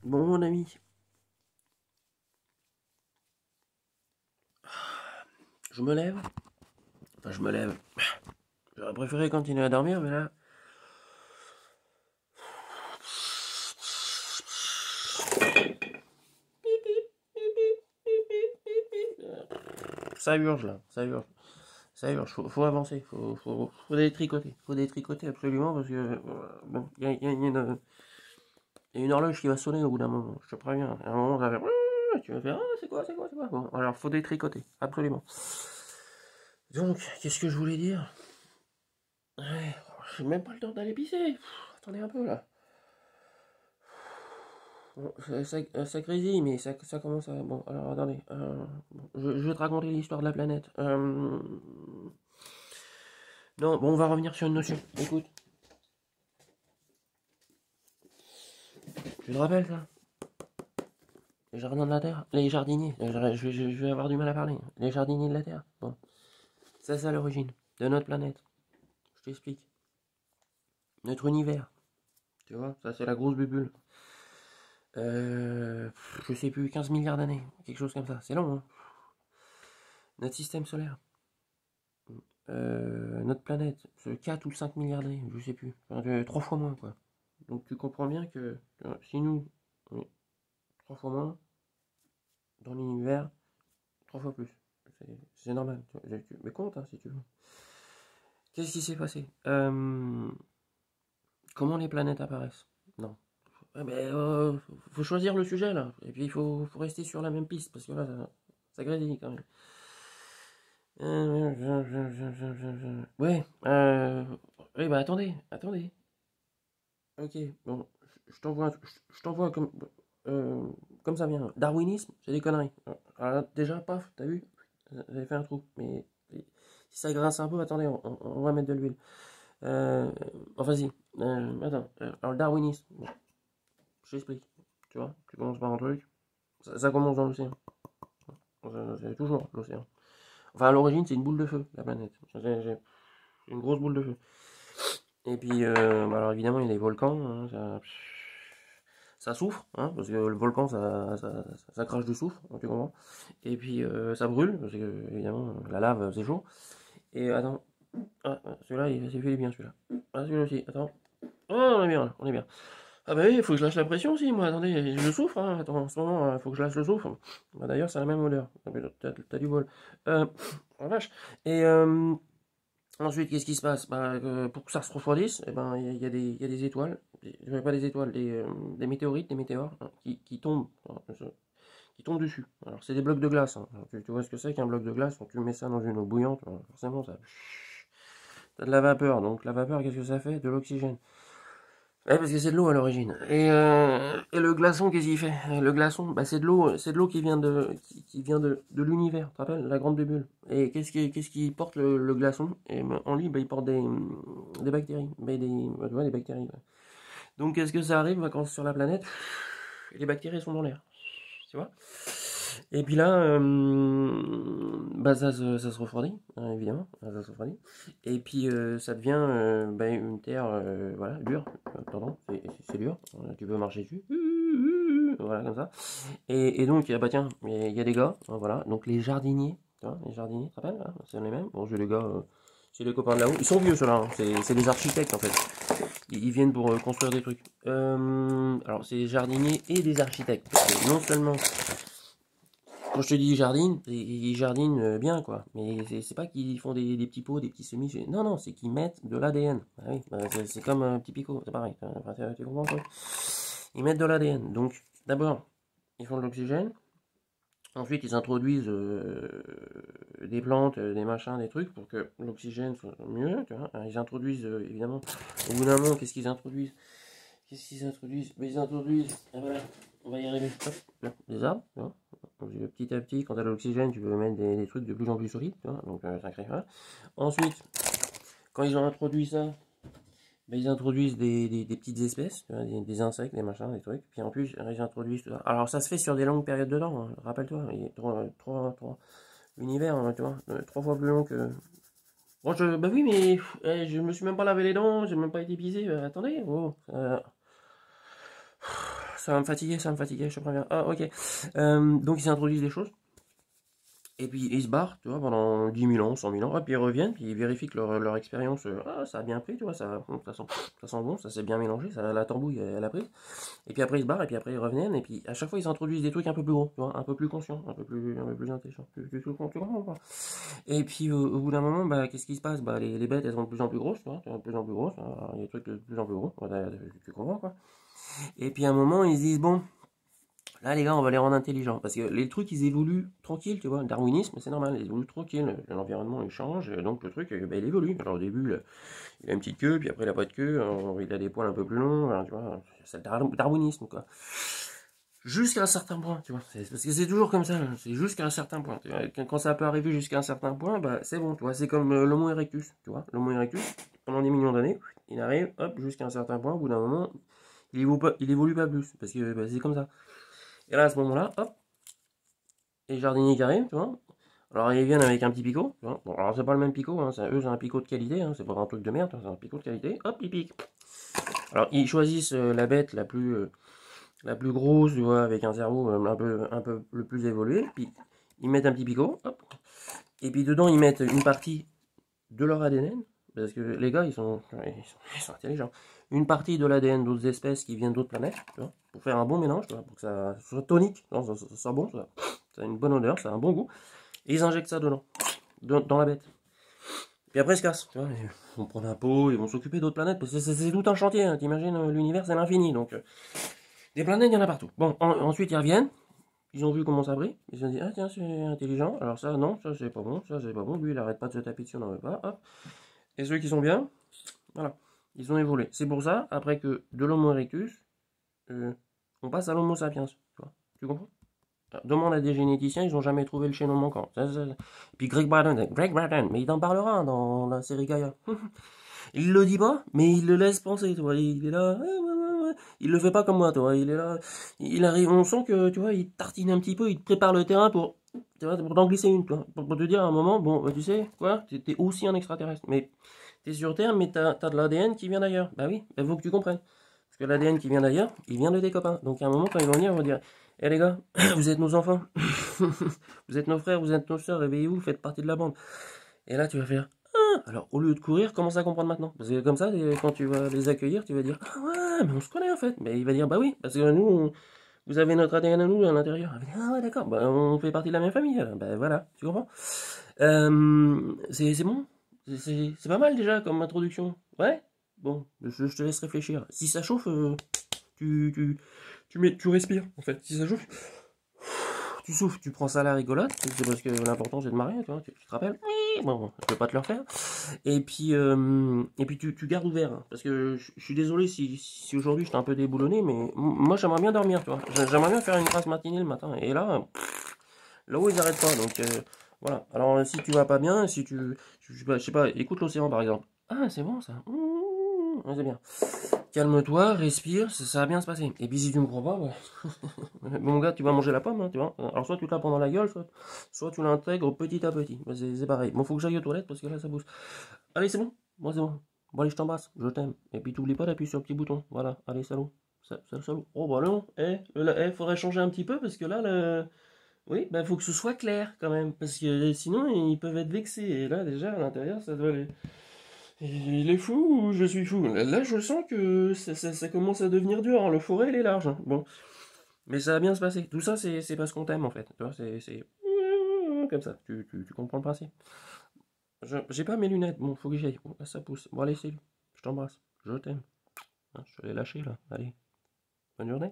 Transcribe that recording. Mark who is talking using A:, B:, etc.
A: Bon, mon ami, je me lève. Enfin, je me lève. J'aurais préféré continuer à dormir, mais là. Ça urge là, ça urge. Ça urge, faut avancer, faut détricoter. Faut détricoter absolument parce que. Bon, il y a une horloge qui va sonner au bout d'un moment, je te préviens. À un moment, ça va faire. Tu vas faire. Ah, c'est quoi. Bon, alors faut détricoter, absolument. Donc, qu'est-ce que je voulais dire? Ouais, j'ai même pas le temps d'aller pisser. Attendez un peu là. Bon, ça grésille, mais ça commence à. Bon, alors attendez. Bon, je vais te raconter l'histoire de la planète. Non, bon, on va revenir sur une notion. Écoute, tu te rappelles ça? Les jardins de la Terre? Les jardiniers. Je vais avoir du mal à parler. Les jardiniers de la Terre. Bon, ça c'est à l'origine de notre planète. Je t'explique. Notre univers. Tu vois, ça c'est la grosse bubule. Je sais plus, 15 milliards d'années. Quelque chose comme ça. C'est long, hein? Notre système solaire. Notre planète, 4 ou 5 milliards d'années, je sais plus. Enfin, 3 fois moins, quoi. Donc tu comprends bien que si nous, on est 3 fois moins, dans l'univers, 3 fois plus. C'est normal. Mais compte, hein, si tu veux. Qu'est-ce qui s'est passé? Comment les planètes apparaissent? Non. Ouais, mais, faut choisir le sujet, là. Et puis, faut rester sur la même piste, parce que là, ça grésille, quand même. Ouais, oui, bah attendez. Ok, bon, je t'envoie euh, comme ça vient. Darwinisme, c'est des conneries. Alors là, déjà, paf, t'as vu? J'avais fait un trou. Mais si ça grince un peu, attendez, on va mettre de l'huile. Enfin, si. Attends. Alors, le darwinisme, bon, je t'explique. Tu vois, tu commences par un truc. Ça commence dans l'océan. C'est toujours l'océan. Enfin, à l'origine, c'est une boule de feu, la planète. C'est une grosse boule de feu. Et puis, bah alors évidemment, il y a des volcans, hein, ça souffre, hein, parce que le volcan, ça crache du soufre, hein, tu comprends. Et puis, ça brûle, parce que, évidemment, la lave, c'est chaud. Et attends, celui-là, il s'est fait bien, celui-là. Ah, celui-là aussi, attends. Oh, on est bien, là, on est bien. Ah bah oui, il faut que je lâche la pression aussi, moi, attendez, je souffre, hein, attends, en ce moment, il faut que je lâche le souffle. Bah, d'ailleurs, c'est la même odeur, t'as du bol. Oh, vache. Et, ensuite, qu'est-ce qui se passe? Bah, pour que ça se refroidisse, eh ben, il y a des étoiles, pas des étoiles, des météorites, des météores, hein, qui tombent, hein, qui tombent dessus. Alors, c'est des blocs de glace, hein. Alors, tu vois ce que c'est qu'un bloc de glace? Quand tu mets ça dans une eau bouillante, forcément, ça. T'as de la vapeur, donc la vapeur, qu'est-ce que ça fait? De l'oxygène. Ouais, parce que c'est de l'eau à l'origine. Et le glaçon, qu'est-ce qu'il fait? Le glaçon, bah, c'est de l'eau qui vient de l'univers, tu te rappelles, la grande bulle. Et qu'est-ce qui porte le glaçon? Et ben, en lui, bah, il porte des bactéries. Tu vois, des bactéries. Ouais. Donc, qu'est-ce que ça arrive bah, quand c'est sur la planète? Les bactéries sont dans l'air. Tu vois? Et puis là, bah, ça se refroidit, hein, évidemment. Ça se refroidit. Et puis ça devient bah, une terre voilà, dure. Pardon, c'est dur. Tu peux marcher dessus. Voilà, comme ça. Et donc, bah, tiens, il y a des gars, hein, voilà. Donc les jardiniers, tu vois, les jardiniers, tu te rappelles, hein, c'est les mêmes. Bon, j'ai les gars, c'est les copains de là-haut. Ils sont vieux, ceux-là. Hein. C'est des architectes, en fait. Ils viennent pour construire des trucs. Alors, c'est des jardiniers et des architectes. Parce que non seulement quand je te dis jardine, ils jardinent bien, quoi. Mais c'est pas qu'ils font des petits pots, des petits semis. Non, non, c'est qu'ils mettent de l'ADN. Ah oui, bah, c'est comme un petit picot, c'est pareil. Enfin, tu comprends, quoi. Ils mettent de l'ADN. Donc, d'abord, ils font de l'oxygène. Ensuite, ils introduisent des plantes, des machins, des trucs pour que l'oxygène soit mieux. Tu vois. Alors, ils introduisent, évidemment, au bout d'un moment, qu'est-ce qu'ils introduisent? Qu'est-ce qu'ils introduisent? Ben, ils introduisent, ah, voilà, on va y arriver, hop, là, des arbres, tu vois. Donc, petit à petit, quand tu as de l'oxygène, tu peux mettre des trucs de plus en plus solides, tu vois, donc ça crée ça. Ensuite, quand ils ont introduit ça, ben, ils introduisent des petites espèces, tu vois, des insectes, des machins, des trucs, puis en plus, ils introduisent tout ça. Alors ça se fait sur des longues périodes de temps, hein, rappelle-toi, il y a trois univers, hein, tu vois, 3 fois plus long que... Bon, bah oui, mais je me suis même pas lavé les dents, j'ai même pas été pisé, attendez, oh, Ça va me fatiguer, je te préviens. Ah, ok. Donc, ils s'introduisent des choses. Et puis ils se barrent, tu vois, pendant 10 000 ans, 100 000 ans, et puis ils reviennent, puis ils vérifient que leur expérience, ça a bien pris, tu vois, ça sent bon, ça s'est bien mélangé, la tambouille, elle a pris. Et puis après ils se barrent, et puis après ils reviennent, et puis à chaque fois ils introduisent des trucs un peu plus gros, tu vois, un peu plus conscients, un peu plus intelligents, tu comprends pas. Et puis au bout d'un moment, bah, qu'est-ce qui se passe? Bah, les bêtes, elles sont de plus en plus grosses, tu vois, de plus en plus grosses, alors, il y a des trucs de plus en plus gros, tu comprends, quoi. Et puis à un moment, ils se disent, bon, là, les gars, on va les rendre intelligents. Parce que les trucs, ils évoluent tranquilles, tu vois. Le darwinisme, c'est normal, ils évoluent tranquille. L'environnement, il change. Donc, le truc, il évolue. Alors, au début, il a une petite queue, puis après, il a pas de queue. Il a des poils un peu plus longs. Alors, tu vois, c'est le darwinisme, quoi. Jusqu'à un certain point, tu vois. Parce que c'est toujours comme ça. C'est jusqu'à un certain point. Quand ça peut arriver jusqu'à un certain point, bah, c'est bon, tu vois. C'est comme l'Homo erectus, tu vois. L'Homo erectus, pendant des millions d'années, il arrive, hop, jusqu'à un certain point. Au bout d'un moment, il évolue pas plus. Parce que bah, c'est comme ça. Et là, à ce moment-là, hop, et les jardiniers qui arrivent, tu vois. Alors ils viennent avec un petit picot, tu vois. Bon, alors c'est pas le même picot, hein, eux c'est un picot de qualité, hein, c'est pas un truc de merde, c'est un picot de qualité. Hop, ils piquent. Alors ils choisissent la bête la plus grosse, tu vois, avec un cerveau un peu le plus évolué. Puis ils mettent un petit picot, hop. Et puis dedans ils mettent une partie de leur ADN, parce que les gars ils sont intelligents. Une partie de l'ADN d'autres espèces qui viennent d'autres planètes, tu vois, pour faire un bon mélange, tu vois, pour que ça soit tonique, ça sent bon, ça a une bonne odeur, ça a un bon goût. Et ils injectent ça dedans, dans la bête. Puis après ils se cassent, tu vois, ils vont prendre un pot, ils vont s'occuper d'autres planètes, parce que c'est tout un chantier, hein, t'imagines, l'univers c'est l'infini, donc des planètes il y en a partout. Bon, ensuite ils reviennent, ils ont vu comment ça brille, ils se sont dit, ah tiens c'est intelligent, alors ça non, ça c'est pas bon, lui il arrête pas de se taper dessus, on n'en veut pas, hop. Et ceux qui sont bien, voilà, ils ont évolué. C'est pour ça, après que de l'Homo erectus, on passe à l'Homo sapiens, tu comprends? Demande à des généticiens, ils n'ont jamais trouvé le chaînon manquant. Puis Greg Braden, mais il t'en parlera dans la série Gaia. Il le dit pas, mais il le laisse penser, tu vois. Il est là, il le fait pas comme moi, tu vois. Il est là, il arrive, on sent que, tu vois, il tartine un petit peu, il te prépare le terrain pour, tu vois, pour t'en glisser une, tu vois. Pour te dire à un moment, bon, tu sais, quoi, t'es aussi un extraterrestre, mais t'es sur Terre, mais t'as de l'ADN qui vient d'ailleurs. Bah oui, il faut que tu comprennes. Parce que l'ADN qui vient d'ailleurs, il vient de tes copains. Donc à un moment, quand ils vont venir, ils vont dire, eh les gars, vous êtes nos enfants, vous êtes nos frères, vous êtes nos soeurs, réveillez-vous, faites partie de la bande. Et là, tu vas faire, ah, alors au lieu de courir, commence à comprendre maintenant. Parce que comme ça, quand tu vas les accueillir, tu vas dire, ah ouais, mais on se connaît en fait. Mais il va dire, bah oui, parce que nous, vous avez notre ADN à nous à l'intérieur. Il va dire, ah ouais, d'accord, bah, on fait partie de la même famille. Alors. Bah voilà, tu comprends. C'est bon. C'est pas mal déjà comme introduction. Ouais. Bon, je te laisse réfléchir. Si ça chauffe, tu, tu, tu respires en fait. Si ça chauffe, tu souffles, tu prends ça à la rigolade, c'est parce que l'important c'est de marier, tu vois, tu te rappelles? Oui, bon, je vais pas te le refaire. Et puis tu gardes ouvert, hein, parce que je suis désolé si aujourd'hui je t'ai un peu déboulonné, mais moi j'aimerais bien dormir, tu vois. J'aimerais bien faire une grasse matinée le matin, et là où ils arrêtent pas, donc voilà. Alors si tu vas pas bien, si je sais pas, écoute l'océan par exemple. Ah, c'est bon ça. Ouais, c'est bien. Calme-toi, respire, ça va bien se passer. Et puis si tu me crois pas, ouais. Mon gars, tu vas manger la pomme, hein, tu vois. Alors soit tu te la prends dans la gueule, soit tu l'intègres petit à petit. Bah, c'est pareil. Bon, faut que j'aille aux toilettes parce que là, ça bouge. Allez, c'est bon. Moi, c'est bon. Bon, allez, je t'embrasse. Je t'aime. Et puis, t'oublies pas d'appuyer sur le petit bouton. Voilà. Allez, salaud. Salaud. Oh, bah non. Faudrait changer un petit peu parce que là, oui, bah, faut que ce soit clair quand même. Parce que sinon, ils peuvent être vexés. Et là, déjà, à l'intérieur, ça doit aller. Il est fou ou je suis fou? Là, je sens que ça commence à devenir dur, hein. Le forêt, il est large, hein. Bon. Mais ça va bien se passer. Tout ça, c'est parce qu'on t'aime, en fait. Tu vois, c'est comme ça. Tu comprends le principe. J'ai pas mes lunettes. Bon, faut que j'y aille. Bon, là, ça pousse. Bon, allez, salut. Je t'embrasse. Je t'aime. Hein, je te l'ai lâché, là. Allez. Bonne journée.